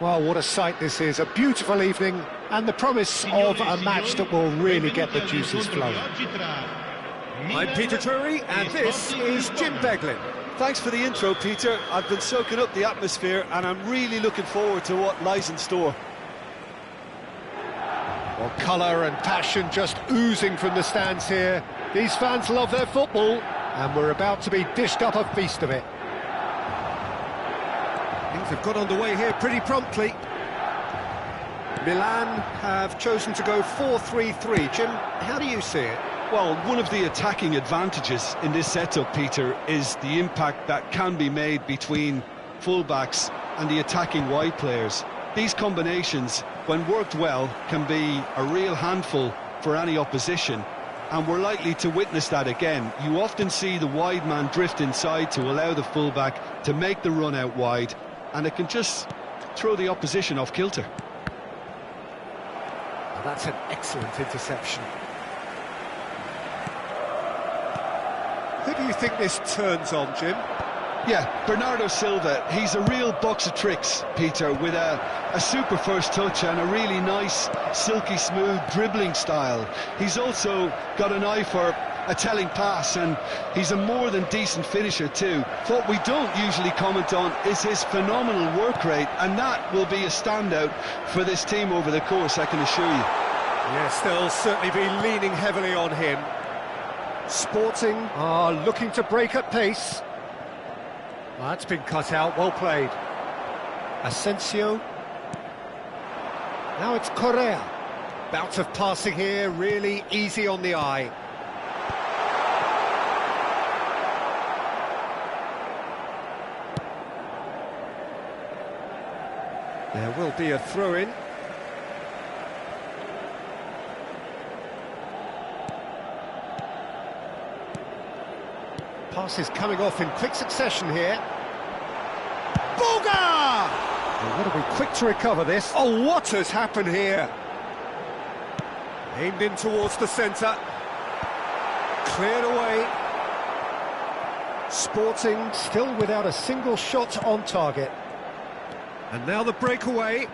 Well, what a sight this is. A beautiful evening and the promise of a match that will really get the juices flowing. I'm Peter Drury and this is Jim Beglin. Thanks for the intro, Peter. I've been soaking up the atmosphere and I'm really looking forward to what lies in store. Well, colour and passion just oozing from the stands here. These fans love their football and we're about to be dished up a feast of it. Things have got underway here pretty promptly. Milan have chosen to go 4-3-3. Jim, how do you see it? Well, one of the attacking advantages in this setup, Peter, is the impact that can be made between fullbacks and the attacking wide players. These combinations, when worked well, can be a real handful for any opposition, and we're likely to witness that again. You often see the wide man drift inside to allow the fullback to make the run out wide, and it can just throw the opposition off kilter. Well, that's an excellent interception. Who do you think this turns on, Jim? Yeah, Bernardo Silva. He's a real box of tricks, Peter, with a super first touch and a really nice, silky smooth dribbling style. He's also got an eye for a telling pass, and he's a more than decent finisher too. What we don't usually comment on is his phenomenal work rate, and that will be a standout for this team over the course, I can assure you. Yes, they'll certainly be leaning heavily on him. Sporting are looking to break at pace. Well, that's been cut out, well played. Asensio. Now it's Correa. Bout of passing here, really easy on the eye. There will be a throw-in. Passes coming off in quick succession here. Boga! Well, what are we quick to recover this? Oh, what has happened here? Aimed in towards the centre. Cleared away. Sporting still without a single shot on target. And now the breakaway.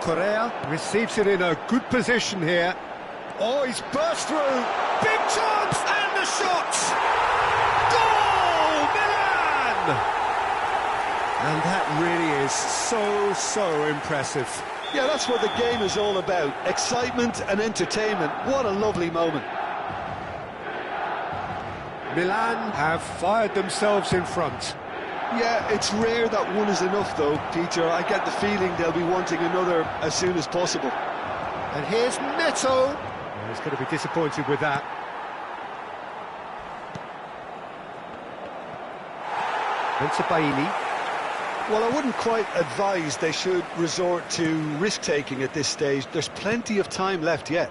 Correa receives it in a good position here. Oh, he's burst through. Big chance and the shot! Goal, Milan! And that really is so impressive. Yeah, that's what the game is all about. Excitement and entertainment. What a lovely moment. Milan have fired themselves in front. Yeah, it's rare that one is enough though, Peter. I get the feeling they'll be wanting another as soon as possible. And here's Neto. Well, he's going to be disappointed with that. Bailey. Well, I wouldn't quite advise they should resort to risk-taking at this stage. There's plenty of time left yet.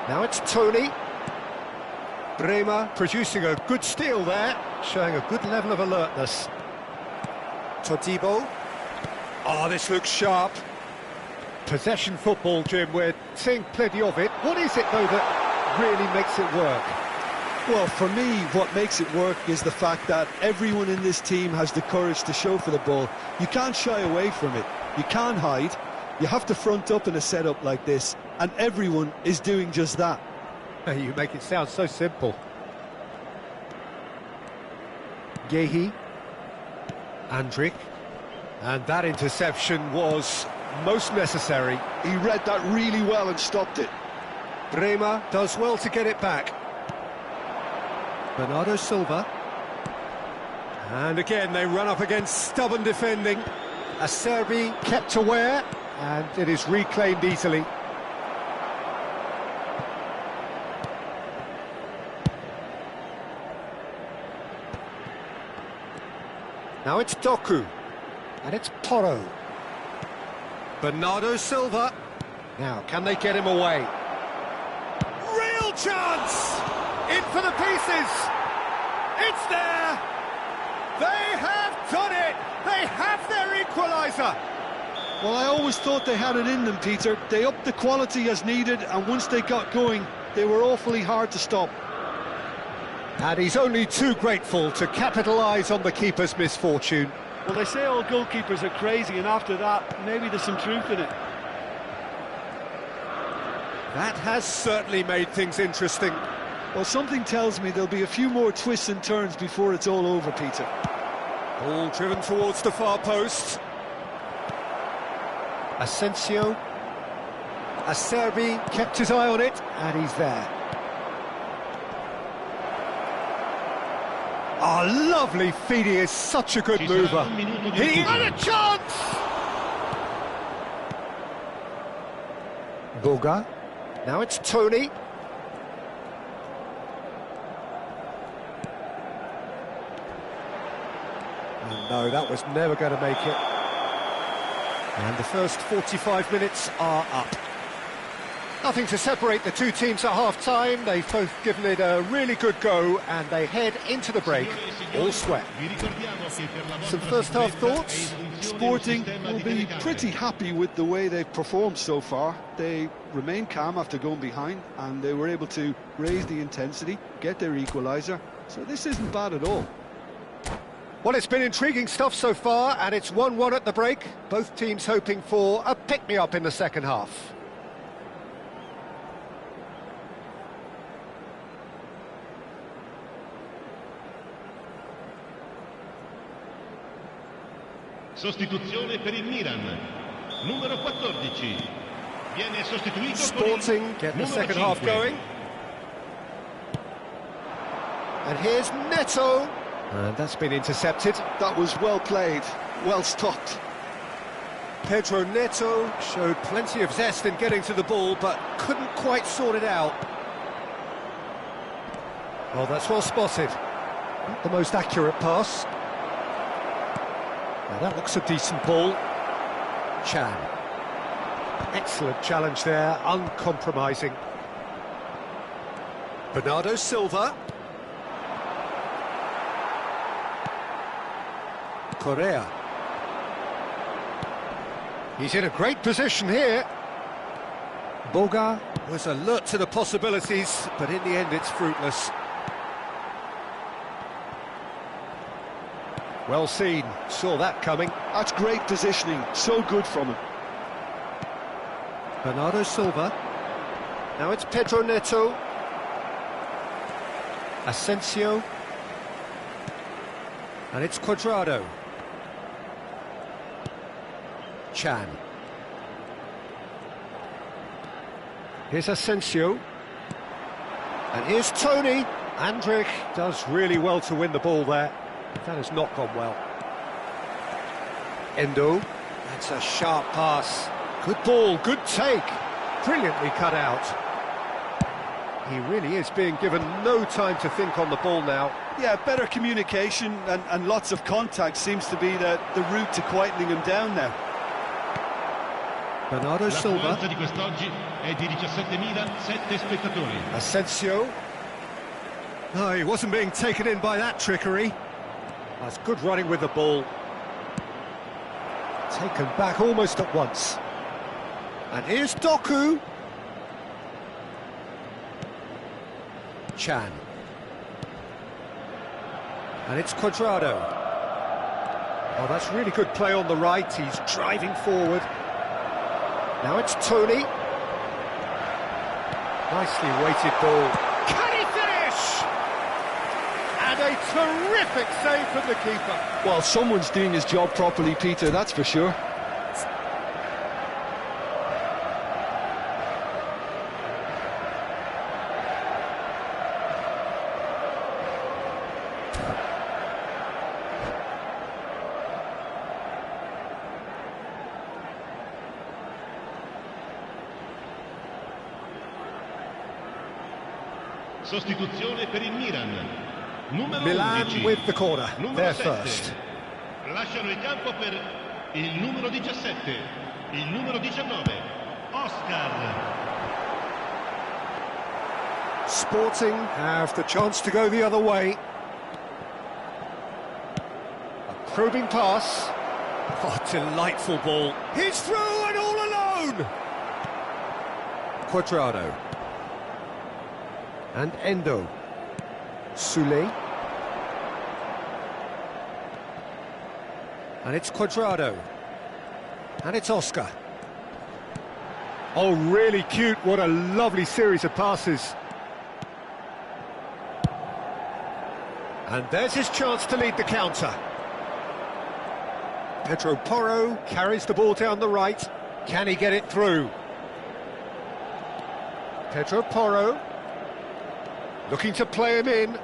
Now it's Tony. Bremer producing a good steal there, showing a good level of alertness. Todibo. Oh, this looks sharp. Possession football, Jim, we're seeing plenty of it. What is it, though, that really makes it work? Well, for me, what makes it work is the fact that everyone in this team has the courage to show for the ball. You can't shy away from it. You can't hide. You have to front up in a setup like this, and everyone is doing just that. You make it sound so simple. Gehi. Andrik. And that interception was most necessary. He read that really well and stopped it. Bremer does well to get it back. Bernardo Silva. And again, they run up against stubborn defending. Acerbi kept aware, and it is reclaimed easily. Now it's Doku, and it's Porro. Bernardo Silva. Now, can they get him away? Real chance! In for the pieces! It's there! They have done it! They have their equaliser! Well, I always thought they had it in them, Peter. They upped the quality as needed, and once they got going, they were awfully hard to stop. And he's only too grateful to capitalise on the keeper's misfortune. Well, they say all goalkeepers are crazy, and after that, maybe there's some truth in it. That has certainly made things interesting. Well, something tells me there'll be a few more twists and turns before it's all over, Peter. Ball driven towards the far post. Asensio. Acerbi kept his eye on it, and he's there. Oh, lovely feed, he is such a good mover. He had a chance! Boga. Now it's Tony. Oh, no, that was never going to make it. And the first 45 minutes are up. Nothing to separate the two teams at half-time. They've both given it a really good go, and they head into the break all sweat. Some first-half thoughts? Sporting will be pretty happy with the way they've performed so far. They remain calm after going behind, and they were able to raise the intensity, get their equaliser. So this isn't bad at all. Well, it's been intriguing stuff so far, and it's 1-1 at the break. Both teams hoping for a pick-me-up in the second half. Sostituzione per il Milan, numero 14. Viene sostituito Sporting get the second half going. And here's Neto. And that's been intercepted. That was well played, well stopped. Pedro Neto showed plenty of zest in getting to the ball, but couldn't quite sort it out. Well, that's well spotted. Not the most accurate pass. Now that looks a decent ball. Chan. Excellent challenge there, uncompromising. Bernardo Silva. Correa. He's in a great position here. Boga was alert to the possibilities, but in the end it's fruitless. Well seen, saw that coming. That's great positioning, so good from him. Bernardo Silva. Now it's Pedro Neto. Asensio. And it's Cuadrado. Chan. Here's Asensio. And here's Tony. Andrich does really well to win the ball there. That has not gone well. Endo. That's a sharp pass. Good ball, good take. Brilliantly cut out. He really is being given no time to think on the ball now. Yeah, better communication and lots of contact seems to be the route to quietening him down now. Bernardo Silva. di quest'oggi è di 17.007 spettatori. Asensio. No, he wasn't being taken in by that trickery. That's good running with the ball. Taken back almost at once. And here's Doku. Chan. And it's Cuadrado. Oh, that's really good play on the right. He's driving forward. Now it's Tony. Nicely weighted ball. Can he finish? And a terrific save from the keeper. Well, someone's doing his job properly, Peter, that's for sure. Sostituzione per il Milan, numero Milan 11. with the corner, numero they're 7. first. Lasciano il campo per il numero 17, il numero 19, Oscar. Sporting have the chance to go the other way. A probing pass. Oh, delightful ball. He's through and all alone! Cuadrado. And Endo. Soulé. And it's Cuadrado. And it's Oscar. Oh, really cute. What a lovely series of passes. And there's his chance to lead the counter. Pedro Porro carries the ball down the right. Can he get it through? Pedro Porro looking to play him in.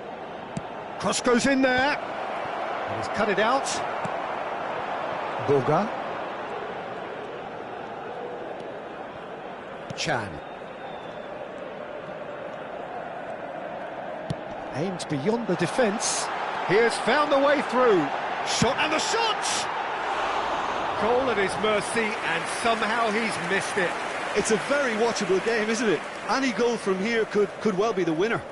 Cross goes in there. And he's cut it out. Boga. Chan. Aimed beyond the defence. He has found the way through. Shot and the shot! Goal at his mercy, and somehow he's missed it. It's a very watchable game, isn't it? Any goal from here could well be the winner.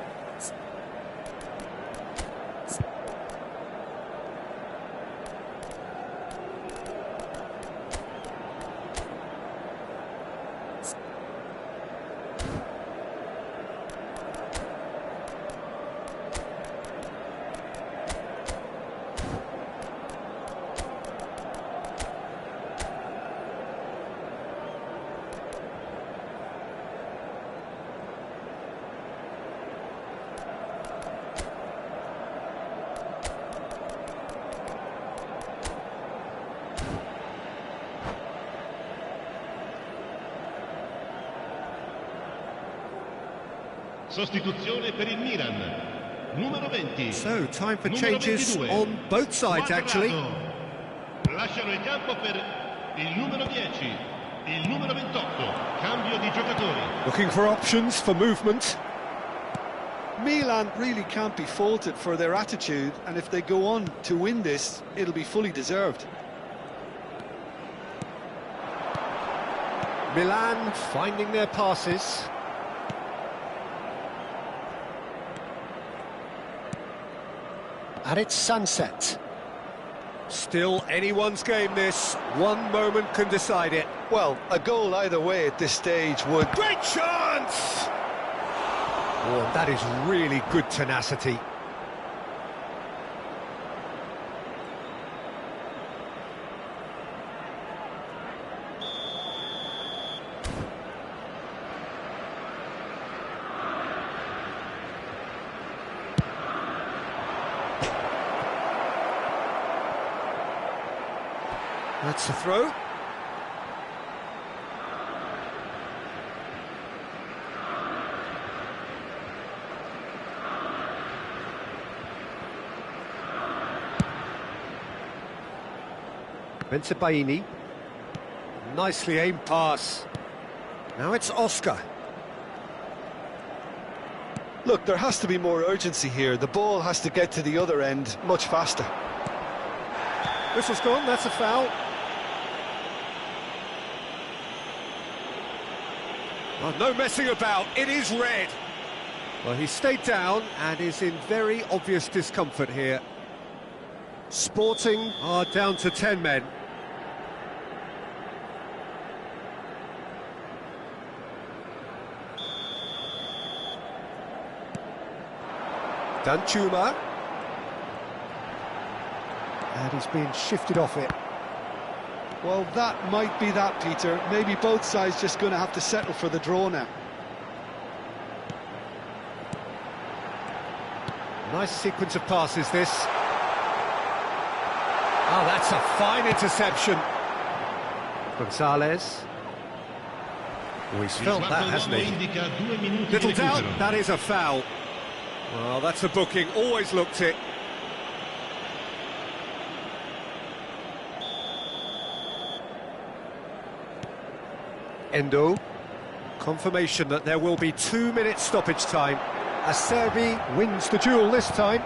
Sostituzione per il Milan. Numero 20. So, time for changes on both sides, actually. Lasciano il campo per il numero 10, il numero 28. Cambio di giocatori. Looking for options for movement. Milan really can't be faulted for their attitude, and if they go on to win this, it'll be fully deserved. Milan finding their passes. And it's sunset. Still anyone's game, this. One moment can decide it. Well, a goal either way at this stage would... Great chance! Oh, that is really good tenacity. That's a throw. Bensebaini. Nicely aimed pass. Now it's Oscar. Look, there has to be more urgency here. The ball has to get to the other end much faster. Whistle's gone, that's a foul. Oh, no messing about, it is red. Well, he stayed down and is in very obvious discomfort here. Sporting are down to 10 men. Danjuma. And he's being shifted off it. Well, that might be that, Peter. Maybe both sides just going to have to settle for the draw now. Nice sequence of passes, this. Oh, that's a fine interception. Gonzalez. Oh, he's felt that, hasn't he? Little doubt, that is a foul. Well, that's a booking, always looked it. Endo. Confirmation that there will be 2 minutes stoppage time. Acerbi wins the duel this time.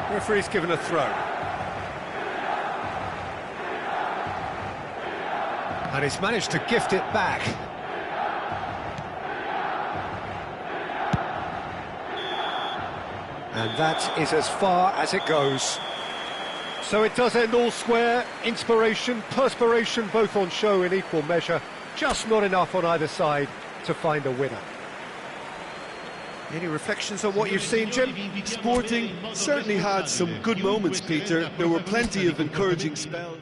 Referee's given a throw. And he's managed to gift it back. And that is as far as it goes. So it does end all square. Inspiration, perspiration, both on show in equal measure. Just not enough on either side to find a winner. Any reflections on what you've seen, Jim? Sporting certainly had some good moments, Peter. There were plenty of encouraging spells.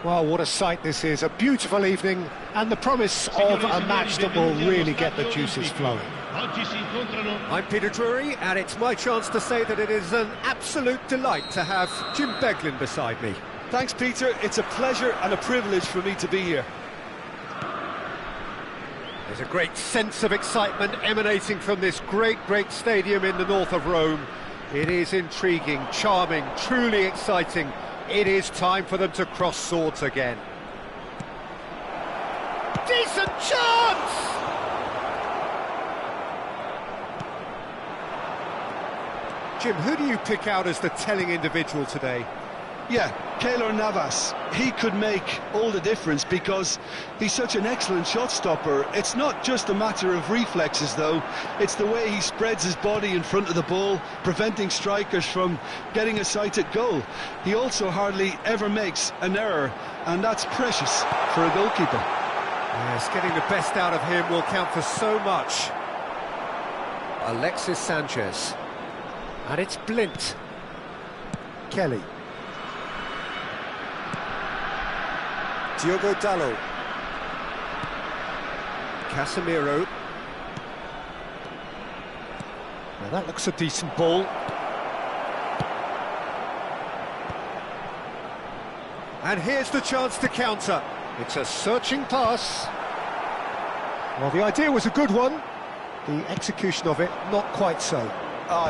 Well, what a sight this is. A beautiful evening and the promise of a match that will really get the juices flowing. I'm Peter Drury, and it's my chance to say that it is an absolute delight to have Jim Beglin beside me. Thanks, Peter. It's a pleasure and a privilege for me to be here. There's There's a great sense of excitement emanating from this great stadium in the north of Rome. It is intriguing, charming, truly exciting. It is time for them to cross swords again. Decent chance! Jim, who do you pick out as the telling individual today? Yeah, Keylor Navas. He could make all the difference because he's such an excellent shot stopper. It's not just a matter of reflexes, though. It's the way he spreads his body in front of the ball, preventing strikers from getting a sighted goal. He also hardly ever makes an error, and that's precious for a goalkeeper. Yes, getting the best out of him will count for so much. Alexis Sanchez. And it's Blint. Kelly. Diogo Dalot. Casemiro. Now that looks a decent ball. And here's the chance to counter. It's a searching pass. Well, the idea was a good one. The execution of it, not quite so.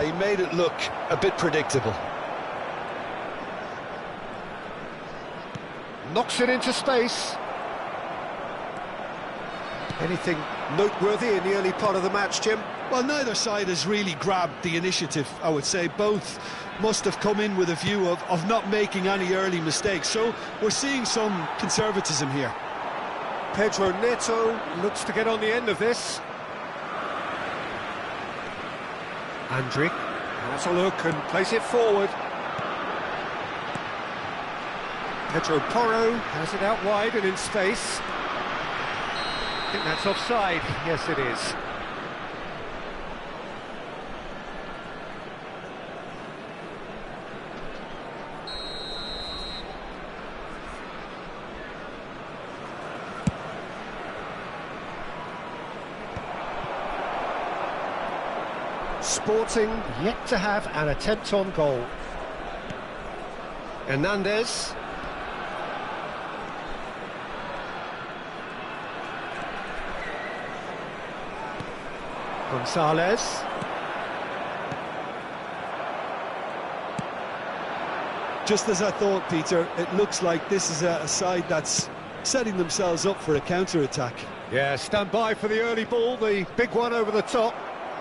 He made it look a bit predictable. Knocks it into space. Anything noteworthy in the early part of the match, Jim? Well, neither side has really grabbed the initiative, I would say. Both must have come in with a view of not making any early mistakes. So we're seeing some conservatism here. Pedro Neto looks to get on the end of this. Andrić has a look and plays it forward. Pedro Porro has it out wide and in space. I think that's offside. Yes, it is. Sporting yet to have an attempt on goal. Hernandez. Gonzalez. Just as I thought, Peter, it looks like this is a side that's setting themselves up for a counter-attack. Yeah, stand by for the early ball, the big one over the top.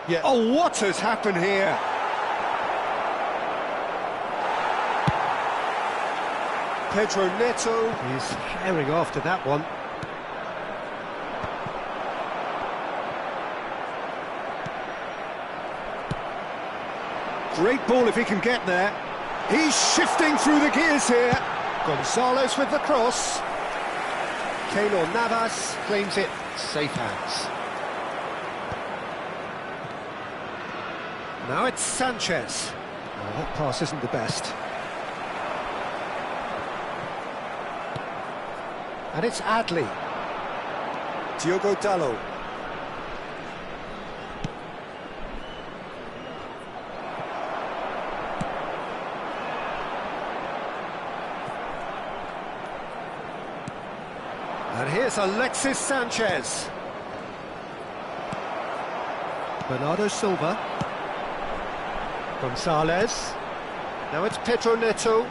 Yeah. Oh, what has happened here? Pedro Neto is herring after that one. Great ball if he can get there. He's shifting through the gears here. Gonzalez with the cross. Keylor Navas claims it. Safe hands. Now it's Sanchez. Well, that pass isn't the best. And it's Adli. Diogo Dalot. And here's Alexis Sanchez. Bernardo Silva. Gonzalez. Now it's Pedro Neto.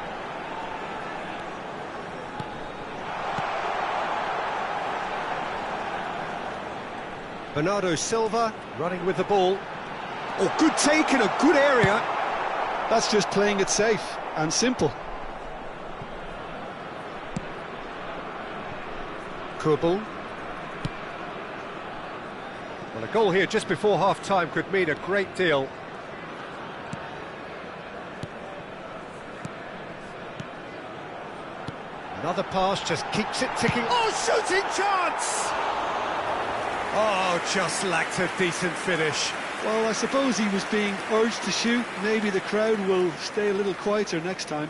Bernardo Silva running with the ball. Oh, good take in a good area. That's just playing it safe and simple. Kurbel. Well, a goal here just before half-time could mean a great deal. Another pass just keeps it ticking. Oh, shooting chance! Oh, just lacked a decent finish. Well, I suppose he was being urged to shoot. Maybe the crowd will stay a little quieter next time.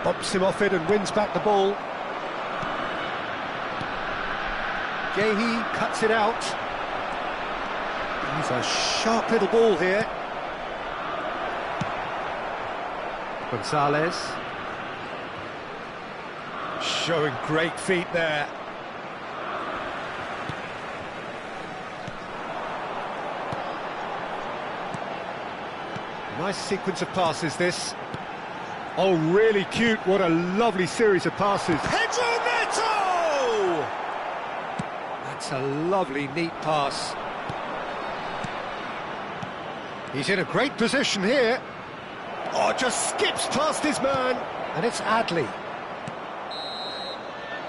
Bumps him off it and wins back the ball. Guehi cuts it out. He's a sharp little ball here. Gonzalez. Showing great feet there. Nice sequence of passes, this. Oh, really cute. What a lovely series of passes. Pedro Neto! That's a lovely, neat pass. He's in a great position here. Oh, just skips past his man. And it's Adli.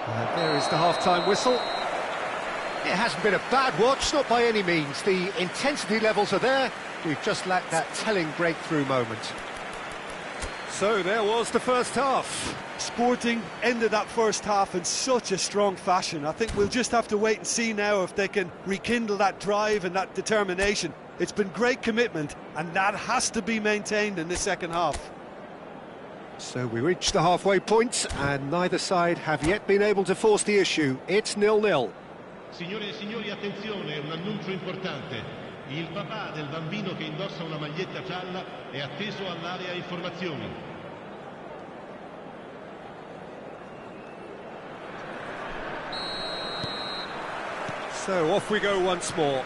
And there is the half-time whistle. It hasn't been a bad watch, not by any means. The intensity levels are there. We've just lacked that telling breakthrough moment. So there was the first half. Sporting ended that first half in such a strong fashion. I think we'll just have to wait and see now if they can rekindle that drive and that determination. It's been great commitment, and that has to be maintained in the second half. So we reached the halfway point, and neither side have yet been able to force the issue. It's 0-0. Signore e signori, attenzione, un annuncio importante. Il papà del bambino che indossa una maglietta gialla è atteso all'area informazioni. So off we go once more.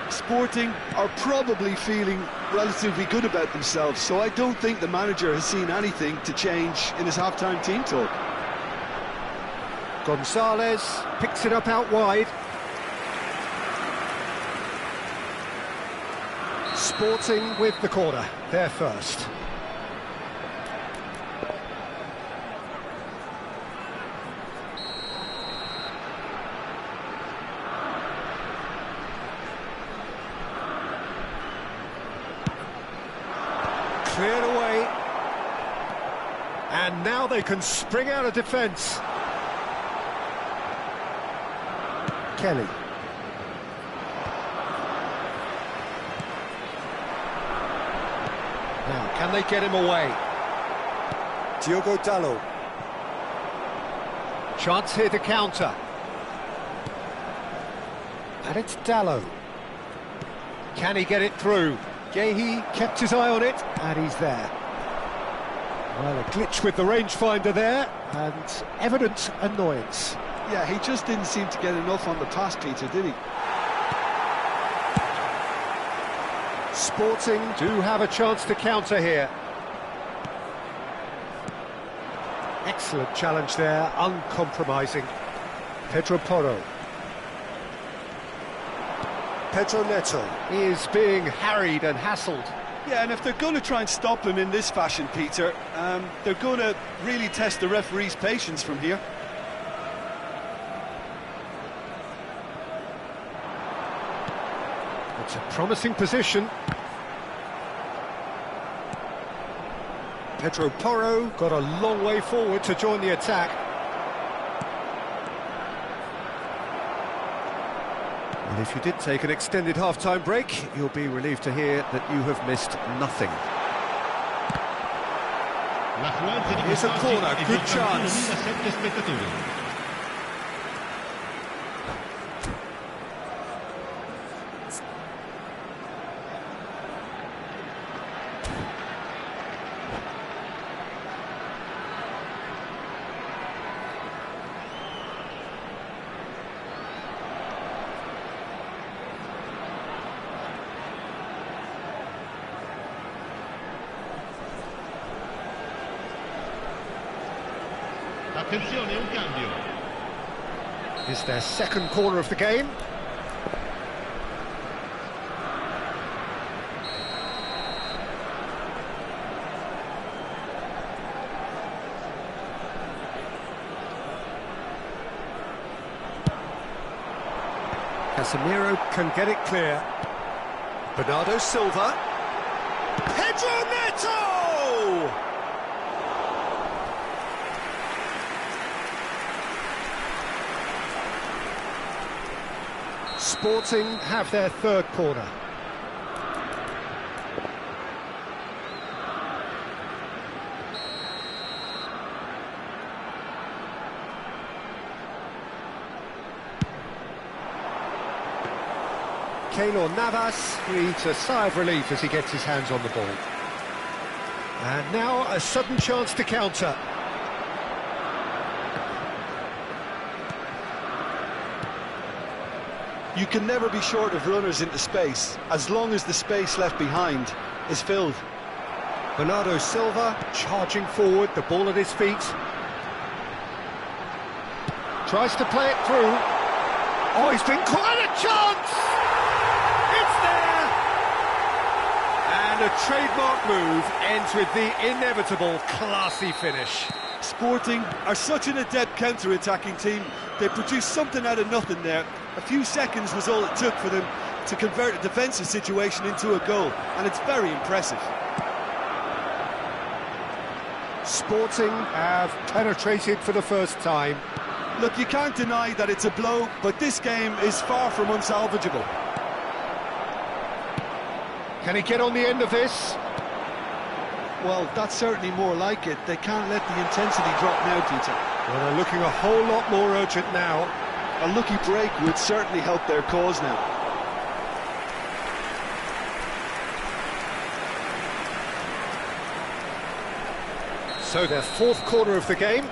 Sporting are probably feeling relatively good about themselves, so I don't think the manager has seen anything to change in his half-time team talk. Gonzalez picks it up out wide. Sporting with the corner, they're first. Cleared away. And now they can spring out of defence. Kelly. Now, can they get him away? Diogo Dalot. Chance here to counter. And it's Dalot. Can he get it through? Gehi kept his eye on it, and he's there. Well, a glitch with the rangefinder there, and evident annoyance. Yeah, he just didn't seem to get enough on the pass, Peter, did he? Sporting do have a chance to counter here. Excellent challenge there, uncompromising. Pedro Porro. Pedro Neto is being harried and hassled. Yeah, and if they're going to try and stop him in this fashion, Peter, they're going to really test the referee's patience from here. It's a promising position. Pedro Porro got a long way forward to join the attack. And if you did take an extended half-time break, you'll be relieved to hear that you have missed nothing. Here's a corner, good chance. Attenzione, un cambio. Is their second corner of the game. Casemiro can get it clear. Bernardo Silva. Pedro Neto! Sporting have their third corner. Keylor Navas breathes a sigh of relief as he gets his hands on the ball. And now a sudden chance to counter. You can never be short of runners into space, as long as the space left behind is filled. Bernardo Silva charging forward, the ball at his feet. Tries to play it through. Oh, he's been quite a chance! It's there! And a trademark move ends with the inevitable classy finish. Sporting are such an adept counter-attacking team. They produced something out of nothing there. A few seconds was all it took for them to convert a defensive situation into a goal, and it's very impressive. Sporting have penetrated for the first time. Look, you can't deny that it's a blow, but this game is far from unsalvageable. Can he get on the end of this? Well, that's certainly more like it. They can't let the intensity drop now, Peter. Well, they're looking a whole lot more urgent now. A lucky break would certainly help their cause now. So their fourth corner of the game.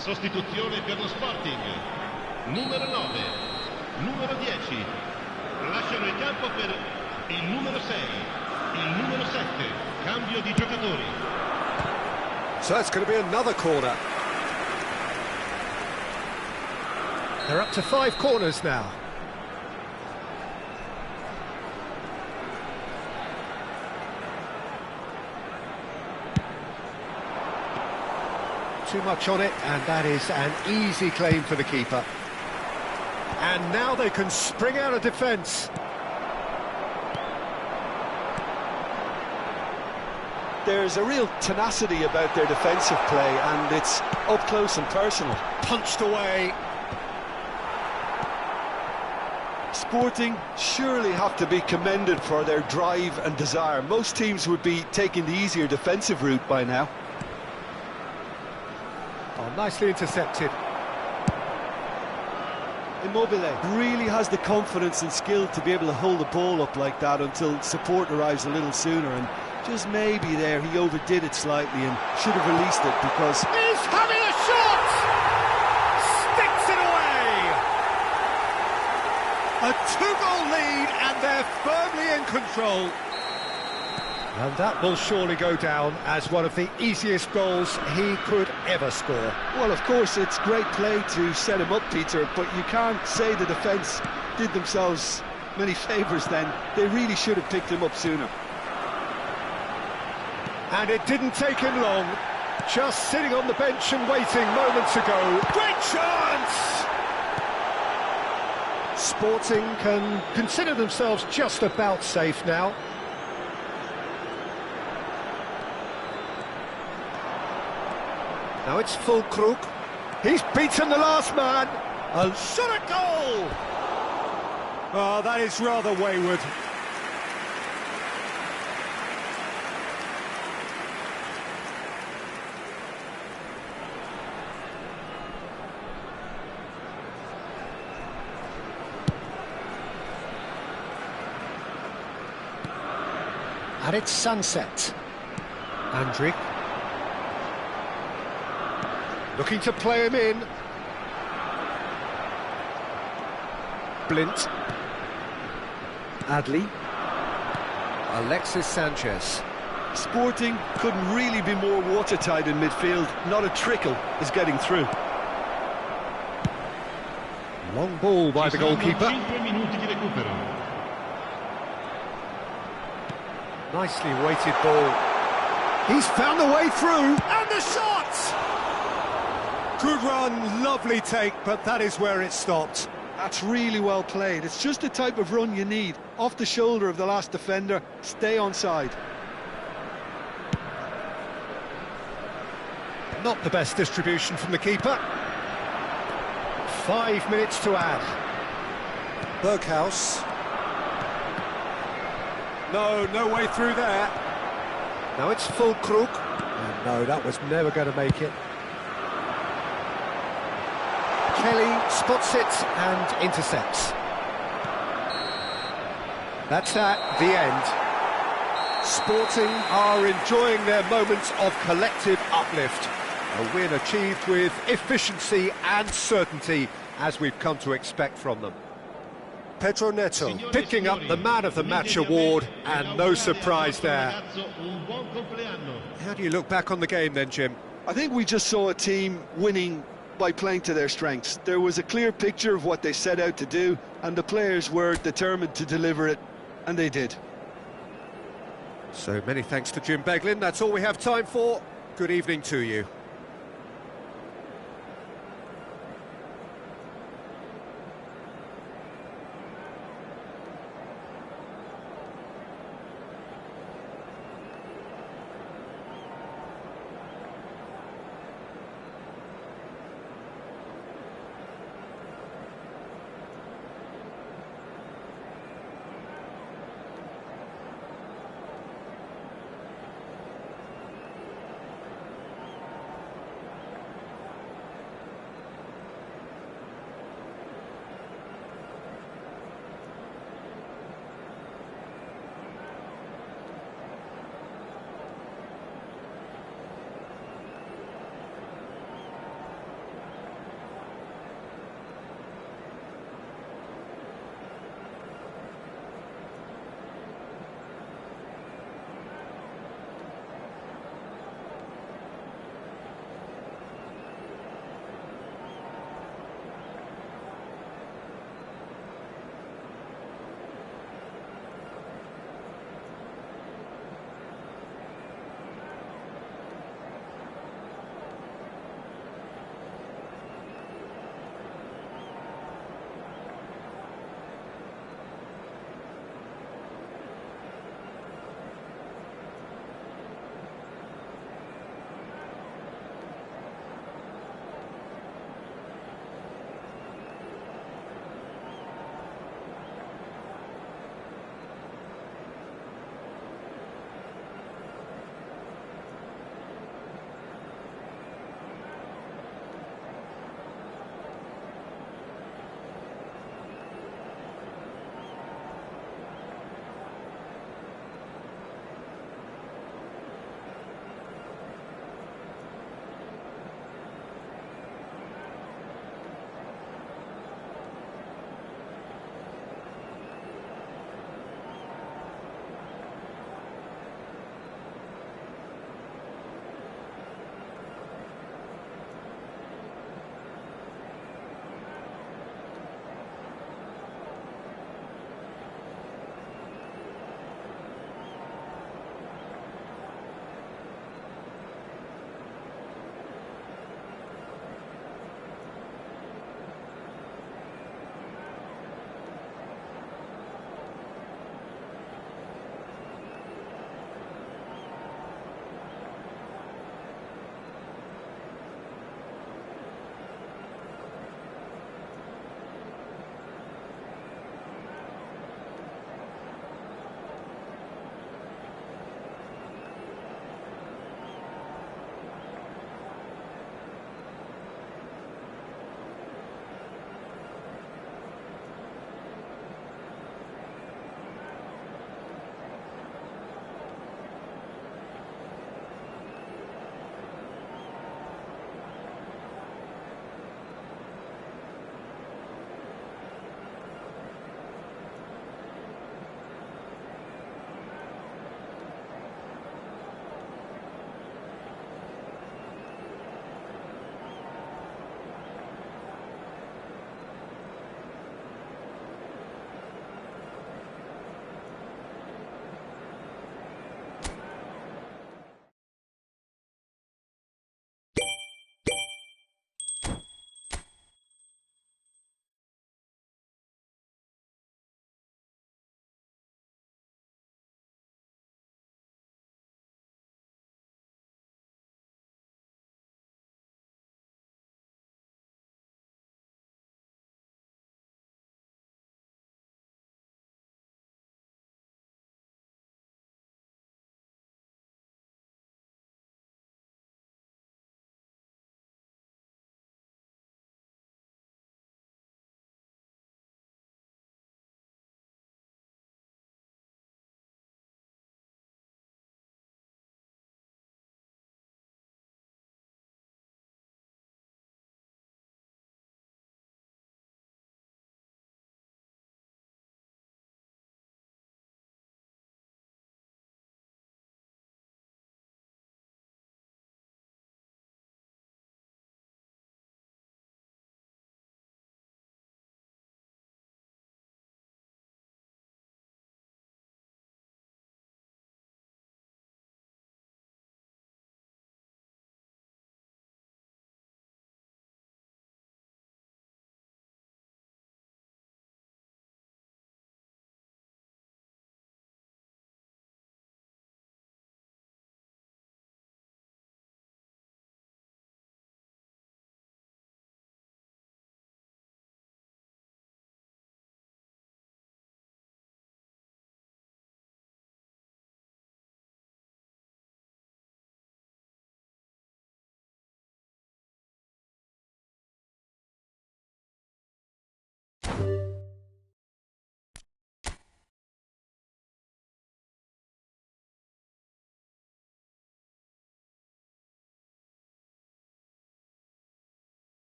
Sostituzione per lo Sporting. Numero 9, numero 10. Lasciano il campo per il numero 6, il numero 7. Cambio di giocatori. So that's going to be another corner. They're up to 5 corners now. Too much on it, and that is an easy claim for the keeper. And now they can spring out of defence. There's a real tenacity about their defensive play, and it's up close and personal. Punched away. Sporting surely have to be commended for their drive and desire. Most teams would be taking the easier defensive route by now. Oh, nicely intercepted. Immobile really has the confidence and skill to be able to hold the ball up like that until support arrives a little sooner, and just maybe there he overdid it slightly and should have released it because... He's having a shot! Sticks it away! A 2-goal lead, and they're firmly in control. And that will surely go down as one of the easiest goals he could ever score. Well, of course, it's great play to set him up, Peter, but you can't say the defence did themselves many favours then. They really should have picked him up sooner. And it didn't take him long. Just sitting on the bench and waiting moments ago. Great chance! Sporting can consider themselves just about safe now. Now it's Füllkrug. He's beaten the last man. A shot at goal! Oh, that is rather wayward. And it's Sunset. Andrik. Looking to play him in. Blint. Adli. Alexis Sanchez. Sporting couldn't really be more watertight in midfield. Not a trickle is getting through. Long ball by the Ci saranno goalkeeper. 5 minuti di recupero. Nicely weighted ball. He's found the way through, and the shot! Good run, lovely take, but that is where it stopped. That's really well played. It's just the type of run you need. Off the shoulder of the last defender, stay onside. Not the best distribution from the keeper. 5 minutes to add. Berghaus. No way through there. Now it's Füllkrug. And no, that was never going to make it. Kelly spots it and intercepts. That's at the end. Sporting are enjoying their moments of collective uplift. A win achieved with efficiency and certainty, as we've come to expect from them. Pedro Neto picking up the Man of the Match award, and no surprise there. How do you look back on the game then, Jim? I think we just saw a team winning by playing to their strengths. There was a clear picture of what they set out to do, and the players were determined to deliver it, and they did. So many thanks to Jim Beglin. That's all we have time for. Good evening to you.